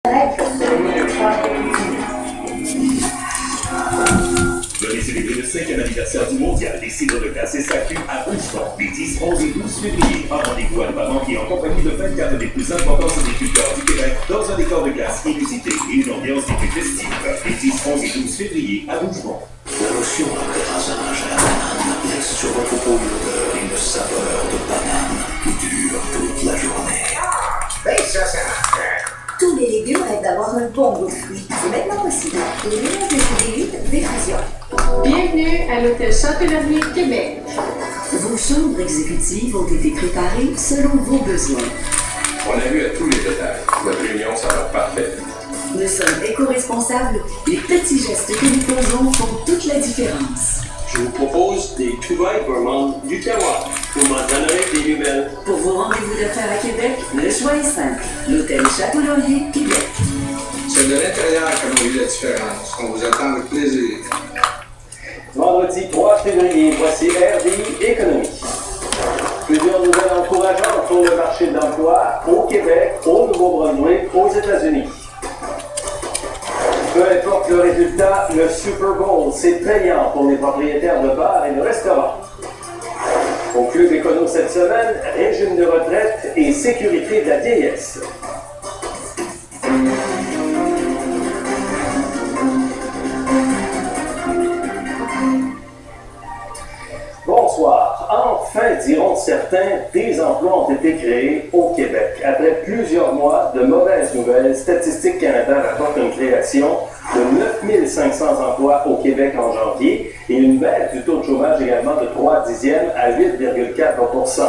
Venez célébrer le 5e anniversaire du mondial des cidres de glace SAQ à Rougemont, les 10, 11 et 12 février. Un rendez-vous à ne pas manquer en compagnie de 24 des plus importants agriculteurs du Québec dans un décor de glace inusité et une ambiance des plus festive. Les 10, 11 et 12 février à Rougemont. L'émotion après rasage à la banane laisse sur votre peau l'odeur et une saveur de banane qui dure toute la journée. Oui, ça marche. Tous les légumes rêvent d'avoir un bon goût de fruits. C'est maintenant possible. Et l'Union des Diffusion. Bienvenue à l'Hôtel Châtellerault Québec. Vos chambres exécutives ont été préparées selon vos besoins. On a vu à tous les détails. Notre réunion sera parfaite. Nous sommes éco-responsables. Les petits gestes que nous posons font toute la différence. Je vous propose des trouvailles gourmandes du terroir. Vous m'en donnerez des nouvelles. Pour vos rendez-vous d'affaires à Québec, le choix est simple. L'Hôtel Château-Laurier, Québec. C'est de l'intérieur qu'on a vu la différence. On vous attend avec plaisir. Vendredi 3 février, voici RDI Économie. Plusieurs nouvelles encourageantes pour le marché de l'emploi au Québec, au Nouveau-Brunswick, aux États-Unis. Peu importe le résultat, le Super Bowl, c'est payant pour les propriétaires de bars et de restaurants. Au Club Écono cette semaine, régime de retraite et sécurité de la vieillesse. Bonsoir. Enfin, diront certains, des emplois ont été créés au Québec. Après plusieurs mois de mauvaises nouvelles, Statistique Canada rapporte une création de 9500 emplois au Québec en janvier et une baisse du taux de chômage également de 3 dixièmes à 8,4 %.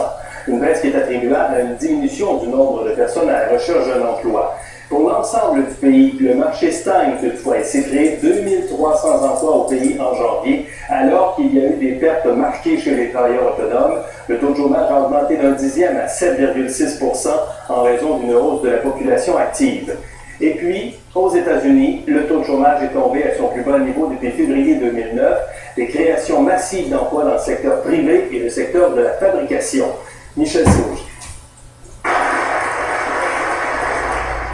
Une baisse qui est attribuable à une diminution du nombre de personnes à la recherche d'un emploi. Pour l'ensemble du pays, le marché stagne toutefois et s'est créé 2300 emplois au pays en janvier, alors qu'il y a eu des pertes marquées chez les travailleurs autonomes. Le taux de chômage a augmenté d'un dixième à 7,6 % en raison d'une hausse de la population active. Et puis, aux États-Unis, le taux de chômage est tombé à son plus bas niveau depuis février 2009. Des créations massives d'emplois dans le secteur privé et le secteur de la fabrication. Michel Sauge.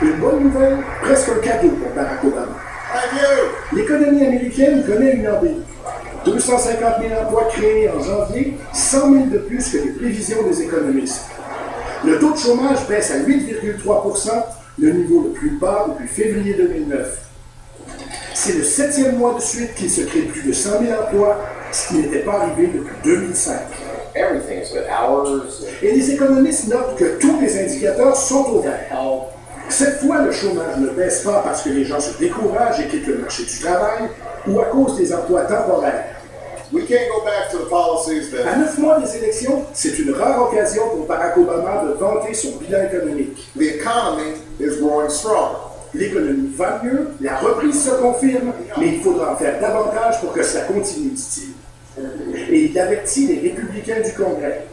Une bonne nouvelle, presque un cadeau pour Barack Obama. L'économie américaine connaît une embellie. 250 000 emplois créés en janvier, 100 000 de plus que les prévisions des économistes. Le taux de chômage baisse à 8,3 %, le niveau le plus bas depuis février 2009. C'est le 7e mois de suite qu'il se crée plus de 100 000 emplois, ce qui n'était pas arrivé depuis 2005. Et les économistes notent que tous les indicateurs sont au vert. Cette fois, le chômage ne baisse pas parce que les gens se découragent et quittent le marché du travail ou à cause des emplois temporaires. À 9 mois des élections, c'est une rare occasion pour Barack Obama de vanter son bilan économique. L'économie va mieux, la reprise se confirme, mais il faudra en faire davantage pour que cela continue, dit-il. Et il avertit les républicains du Congrès.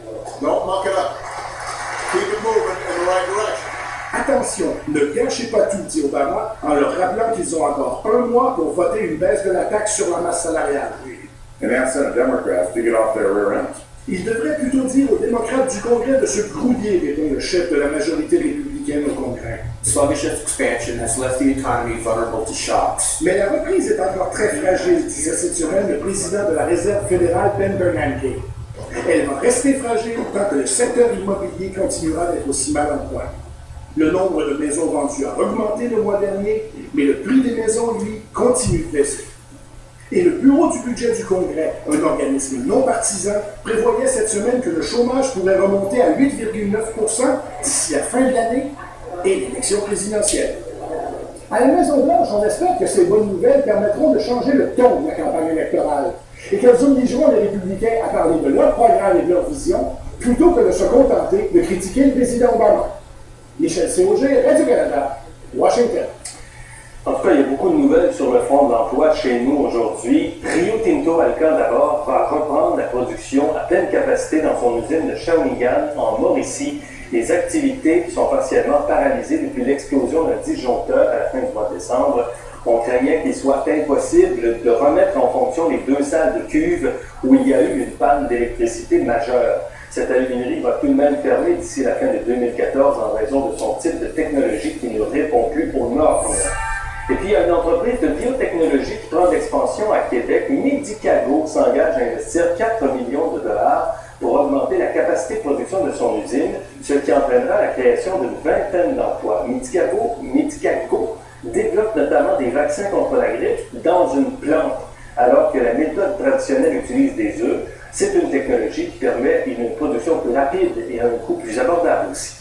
Attention, ne gâchez pas tout, dit Obama, en leur rappelant qu'ils ont encore un mois pour voter une baisse de la taxe sur la masse salariale. Il devrait plutôt dire aux démocrates du Congrès de se grouiller, répond le chef de la majorité républicaine au Congrès. Mais la reprise est encore très fragile, disait cette semaine le président de la Réserve fédérale, Ben Bernanke. Elle va rester fragile tant que le secteur immobilier continuera d'être aussi mal en point. Le nombre de maisons vendues a augmenté le mois dernier, mais le prix des maisons, lui, continue de baisser. Et le Bureau du budget du Congrès, un organisme non partisan, prévoyait cette semaine que le chômage pourrait remonter à 8,9 % d'ici la fin de l'année et l'élection présidentielle. À la Maison-Blanche, on espère que ces bonnes nouvelles permettront de changer le ton de la campagne électorale et qu'elles obligeront les républicains à parler de leur programme et de leur vision plutôt que de se contenter de critiquer le président Obama. Michel Sauger, Radio-Canada, Washington. En tout cas, il y a beaucoup de nouvelles sur le front de l'emploi chez nous aujourd'hui. Rio Tinto Alcan d'abord va reprendre la production à pleine capacité dans son usine de Shawinigan, en Mauricie. Les activités qui sont partiellement paralysées depuis l'explosion d'un disjoncteur à la fin du mois de décembre. On craignait qu'il soit impossible de remettre en fonction les 2 salles de cuve où il y a eu une panne d'électricité majeure. Cette aluminerie va tout de même fermer d'ici la fin de 2014 en raison de son type de technologie qui ne répond plus aux normes. Et puis, il y a une entreprise de biotechnologie qui prend de l'expansion à Québec. Medicago s'engage à investir 4 millions de dollars pour augmenter la capacité de production de son usine, ce qui entraînera la création d'une vingtaine d'emplois. Medicago développe notamment des vaccins contre la grippe dans une plante, alors que la méthode traditionnelle utilise des œufs. C'est une technologie qui permet une production plus rapide et à un coût plus abordable aussi.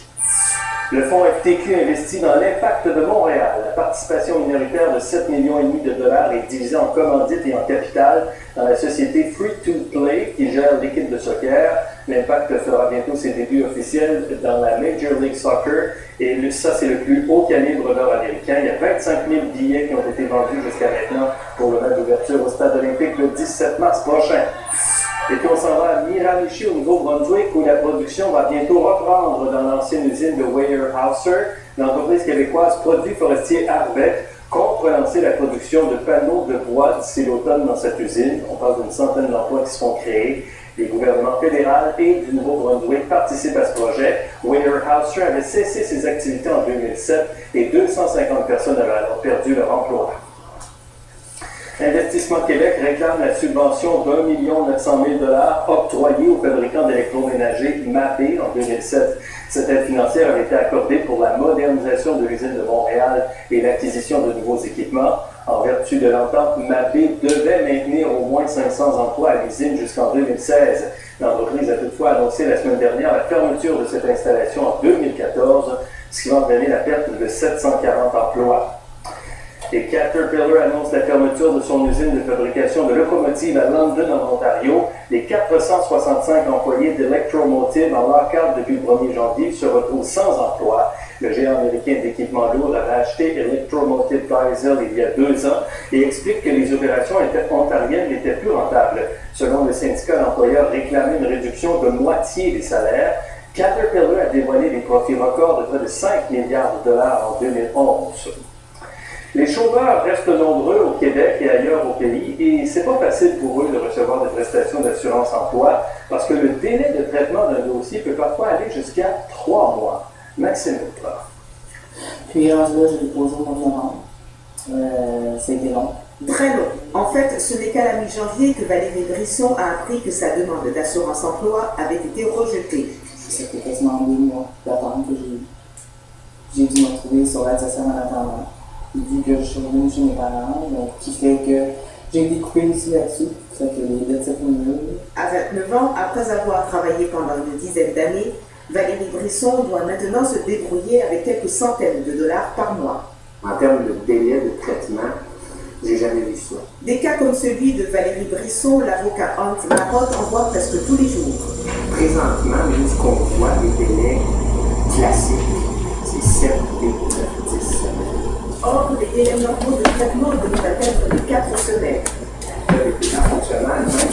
Le fonds FTQ investit dans l'Impact de Montréal. La participation minoritaire de 7,5 millions de dollars est divisée en commandite et en capital dans la société Free to Play qui gère l'équipe de soccer. L'Impact fera bientôt ses débuts officiels dans la Major League Soccer et ça c'est le plus haut calibre nord-américain. Il y a 25 000 billets qui ont été vendus jusqu'à maintenant pour le match d'ouverture au Stade olympique le 17 mars prochain. Et puis on s'en va à Miramichi au Nouveau-Brunswick où la production va bientôt reprendre dans l'ancienne usine de Weyerhaeuser. L'entreprise québécoise Produits forestiers Arbec compte relancer la production de panneaux de bois d'ici l'automne dans cette usine. On parle d'une centaine d'emplois qui seront créés. Les gouvernements fédéral et du Nouveau-Brunswick participent à ce projet. Weyerhaeuser avait cessé ses activités en 2007 et 250 personnes avaient alors perdu leur emploi. Investissement Québec réclame la subvention d'1 900 000 $ octroyée au fabricant d'électroménager Mabé en 2007. Cette aide financière avait été accordée pour la modernisation de l'usine de Montréal et l'acquisition de nouveaux équipements. En vertu de l'entente, Mabé devait maintenir au moins 500 emplois à l'usine jusqu'en 2016. L'entreprise a toutefois annoncé la semaine dernière la fermeture de cette installation en 2014, ce qui va entraîner la perte de 740 emplois. Et Caterpillar annonce la fermeture de son usine de fabrication de locomotives à London, en Ontario. Les 465 employés d'Electromotive en lockout depuis le 1er janvier se retrouvent sans emploi. Le géant américain d'équipements lourds avait acheté Electromotive Diesel il y a 2 ans et explique que les opérations ontariennes n'étaient plus rentables. Selon le syndicat, l'employeur réclamait une réduction de moitié des salaires. Caterpillar a dévoilé des profits records de près de 5 milliards de dollars en 2011. Les chômeurs restent nombreux au Québec et ailleurs au pays et c'est pas facile pour eux de recevoir des prestations d'assurance-emploi parce que le délai de traitement d'un dossier peut parfois aller jusqu'à 3 mois. Maxime Outra. Puis là, j'ai déposé mon demande. C'était long. Très long. En fait, ce n'est qu'à la mi-janvier que Valérie Brisson a appris que sa demande d'assurance-emploi avait été rejetée. Ça fait quasiment 2 mois d'attente que j'ai dû me retrouver sur l'aide sociale en attendant. Vu que je suis revenu chez mes parents, donc qui fait que j'ai été coupé ici là-dessus, ça fait que les dettes s'accumulent. À 29 ans, après avoir travaillé pendant une dizaine d'années, Valérie Brisson doit maintenant se débrouiller avec quelques centaines de dollars par mois. En termes de délai de traitement, j'ai jamais vu ça. Des cas comme celui de Valérie Brisson, l'avocat Hunt Marotte en voit presque tous les jours. Présentement, nous, ce qu'on voit, les délais classiques, c'est 7, 8, 9, 10 semaines. Or, les délais normaux de traitement devraient être de 4 semaines. Avec les fonctionnaires, même